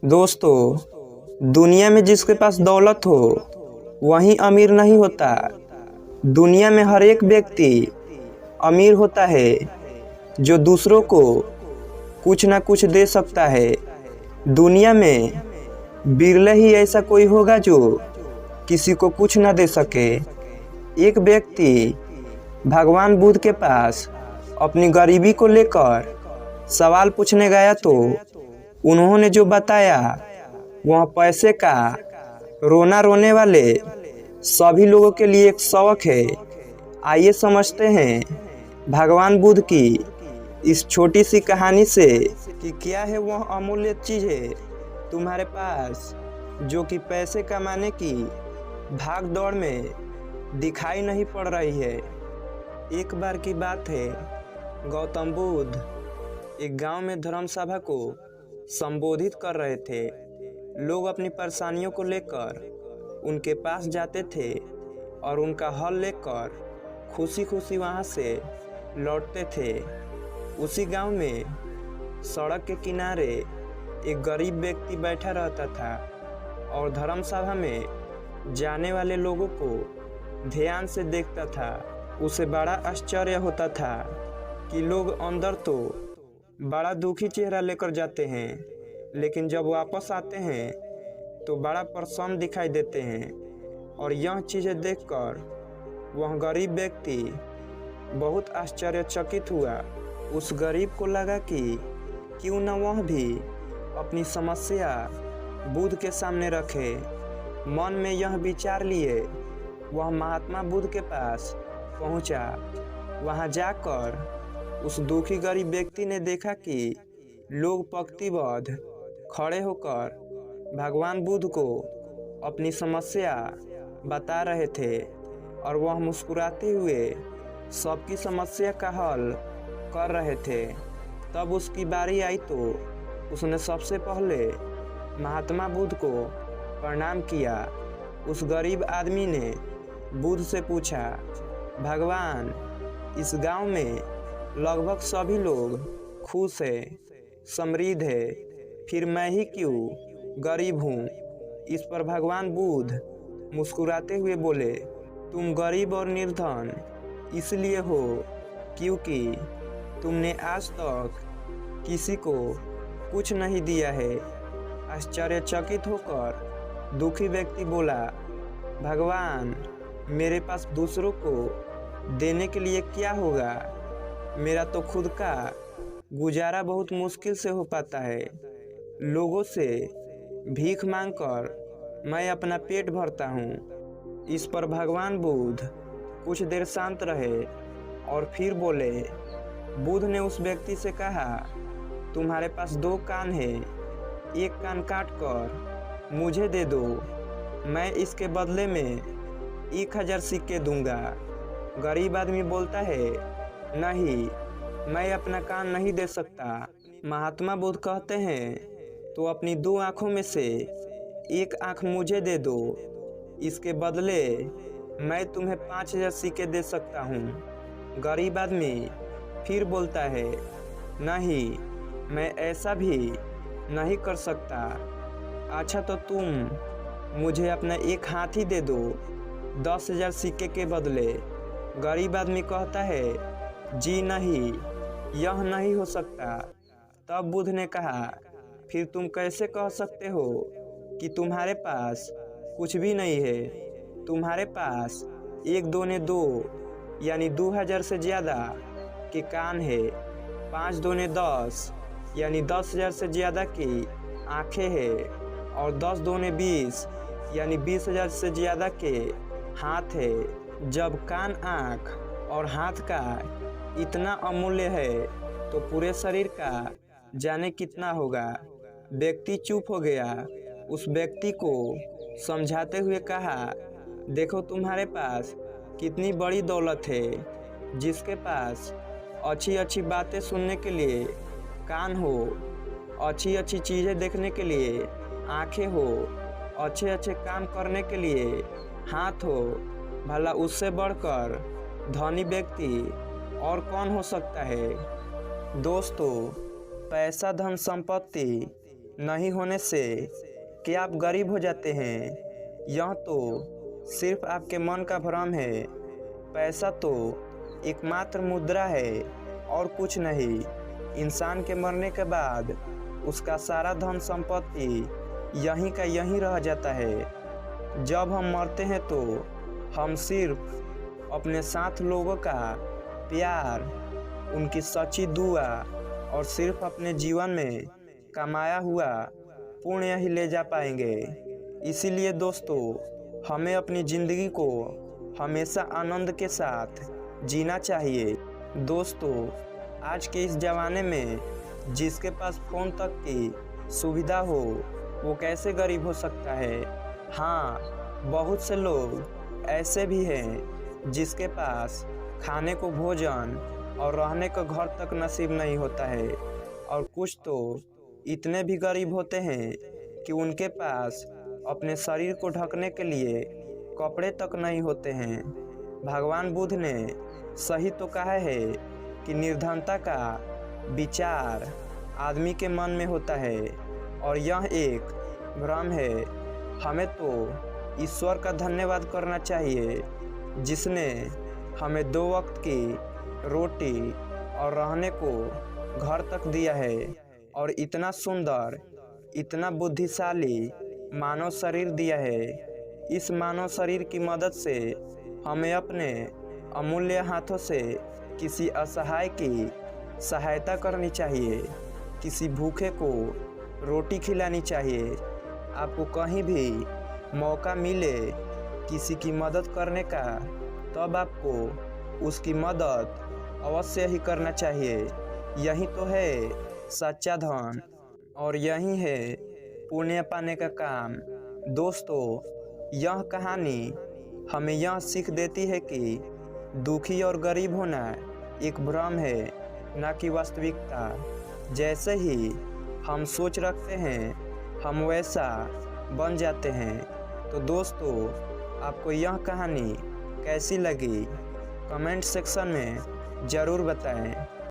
दोस्तों, दुनिया में जिसके पास दौलत हो वही अमीर नहीं होता। दुनिया में हर एक व्यक्ति अमीर होता है जो दूसरों को कुछ ना कुछ दे सकता है। दुनिया में बिरले ही ऐसा कोई होगा जो किसी को कुछ ना दे सके। एक व्यक्ति भगवान बुद्ध के पास अपनी गरीबी को लेकर सवाल पूछने गया तो उन्होंने जो बताया वह पैसे का रोना रोने वाले सभी लोगों के लिए एक सबक है। आइए समझते हैं भगवान बुद्ध की इस छोटी सी कहानी से कि क्या है वह अमूल्य चीज़ें तुम्हारे पास जो कि पैसे कमाने की भाग दौड़ में दिखाई नहीं पड़ रही है। एक बार की बात है, गौतम बुद्ध एक गांव में धर्म सभा को संबोधित कर रहे थे। लोग अपनी परेशानियों को लेकर उनके पास जाते थे और उनका हल लेकर खुशी खुशी वहां से लौटते थे। उसी गांव में सड़क के किनारे एक गरीब व्यक्ति बैठा रहता था और धर्म सभा में जाने वाले लोगों को ध्यान से देखता था। उसे बड़ा आश्चर्य होता था कि लोग अंदर तो बड़ा दुखी चेहरा लेकर जाते हैं, लेकिन जब वापस आते हैं तो बड़ा प्रसन्न दिखाई देते हैं। और यह चीज़ें देखकर वह गरीब व्यक्ति बहुत आश्चर्यचकित हुआ। उस गरीब को लगा कि क्यों न वह भी अपनी समस्या बुद्ध के सामने रखे। मन में यह विचार लिए वह महात्मा बुद्ध के पास पहुंचा। वहां जाकर उस दुखी गरीब व्यक्ति ने देखा कि लोग पंक्तिबद्ध खड़े होकर भगवान बुद्ध को अपनी समस्या बता रहे थे और वह मुस्कुराते हुए सबकी समस्या का हल कर रहे थे। तब उसकी बारी आई तो उसने सबसे पहले महात्मा बुद्ध को प्रणाम किया। उस गरीब आदमी ने बुद्ध से पूछा, भगवान, इस गांव में लगभग सभी लोग खुश है, समृद्ध है, फिर मैं ही क्यों गरीब हूँ। इस पर भगवान बुद्ध मुस्कुराते हुए बोले, तुम गरीब और निर्धन इसलिए हो क्योंकि तुमने आज तक किसी को कुछ नहीं दिया है। आश्चर्यचकित होकर दुखी व्यक्ति बोला, भगवान, मेरे पास दूसरों को देने के लिए क्या होगा? मेरा तो खुद का गुजारा बहुत मुश्किल से हो पाता है। लोगों से भीख मांगकर मैं अपना पेट भरता हूँ। इस पर भगवान बुद्ध कुछ देर शांत रहे और फिर बोले। बुद्ध ने उस व्यक्ति से कहा, तुम्हारे पास 2 कान है, एक कान काट कर मुझे दे दो, मैं इसके बदले में 1000 सिक्के दूंगा। गरीब आदमी बोलता है, नहीं, मैं अपना कान नहीं दे सकता। महात्मा बुद्ध कहते हैं, तो अपनी 2 आँखों में से एक आँख मुझे दे दो, इसके बदले मैं तुम्हें 5000 सिक्के दे सकता हूँ। गरीब आदमी फिर बोलता है, नहीं, मैं ऐसा भी नहीं कर सकता। अच्छा, तो तुम मुझे अपना एक हाथ ही दे दो 10,000 सिक्के के बदले। गरीब आदमी कहता है, जी नहीं, यह नहीं हो सकता। तब बुद्ध ने कहा, फिर तुम कैसे कह सकते हो कि तुम्हारे पास कुछ भी नहीं है? तुम्हारे पास 1 दूने 2 यानी 2000 से ज़्यादा के कान है, 5 दूने 10 यानी 10,000 से ज़्यादा की आँखें हैं और 10 दूने 20 यानी 20,000 से ज़्यादा के हाथ है। जब कान, आँख और हाथ का इतना अमूल्य है तो पूरे शरीर का जाने कितना होगा। व्यक्ति चुप हो गया। उस व्यक्ति को समझाते हुए कहा, देखो तुम्हारे पास कितनी बड़ी दौलत है। जिसके पास अच्छी अच्छी बातें सुनने के लिए कान हो, अच्छी अच्छी चीज़ें देखने के लिए आँखें हो, अच्छे अच्छे काम करने के लिए हाथ हो, भला उससे बढ़कर धनी व्यक्ति और कौन हो सकता है? दोस्तों, पैसा, धन संपत्ति नहीं होने से क्या आप गरीब हो जाते हैं? यह तो सिर्फ आपके मन का भ्रम है। पैसा तो एकमात्र मुद्रा है और कुछ नहीं। इंसान के मरने के बाद उसका सारा धन संपत्ति यहीं का यहीं रह जाता है। जब हम मरते हैं तो हम सिर्फ अपने साथ लोगों का प्यार, उनकी सच्ची दुआ और सिर्फ अपने जीवन में कमाया हुआ पुण्य ही ले जा पाएंगे। इसीलिए दोस्तों, हमें अपनी ज़िंदगी को हमेशा आनंद के साथ जीना चाहिए। दोस्तों, आज के इस ज़माने में जिसके पास फ़ोन तक की सुविधा हो वो कैसे गरीब हो सकता है? हाँ, बहुत से लोग ऐसे भी हैं जिसके पास खाने को भोजन और रहने का घर तक नसीब नहीं होता है, और कुछ तो इतने भी गरीब होते हैं कि उनके पास अपने शरीर को ढकने के लिए कपड़े तक नहीं होते हैं। भगवान बुद्ध ने सही तो कहा है कि निर्धनता का विचार आदमी के मन में होता है और यह एक भ्रम है। हमें तो ईश्वर का धन्यवाद करना चाहिए जिसने हमें 2 वक्त की रोटी और रहने को घर तक दिया है, और इतना सुंदर, इतना बुद्धिशाली मानव शरीर दिया है। इस मानव शरीर की मदद से हमें अपने अमूल्य हाथों से किसी असहाय की सहायता करनी चाहिए, किसी भूखे को रोटी खिलानी चाहिए। आपको कहीं भी मौका मिले किसी की मदद करने का, तब आपको उसकी मदद अवश्य ही करना चाहिए। यही तो है सच्चा धन और यही है पुण्य पाने का काम। दोस्तों, यह कहानी हमें यह सीख देती है कि दुखी और गरीब होना एक भ्रम है, न कि वास्तविकता। जैसे ही हम सोच रखते हैं हम वैसा बन जाते हैं। तो दोस्तों, आपको यह कहानी कैसी लगी कमेंट सेक्शन में ज़रूर बताएं।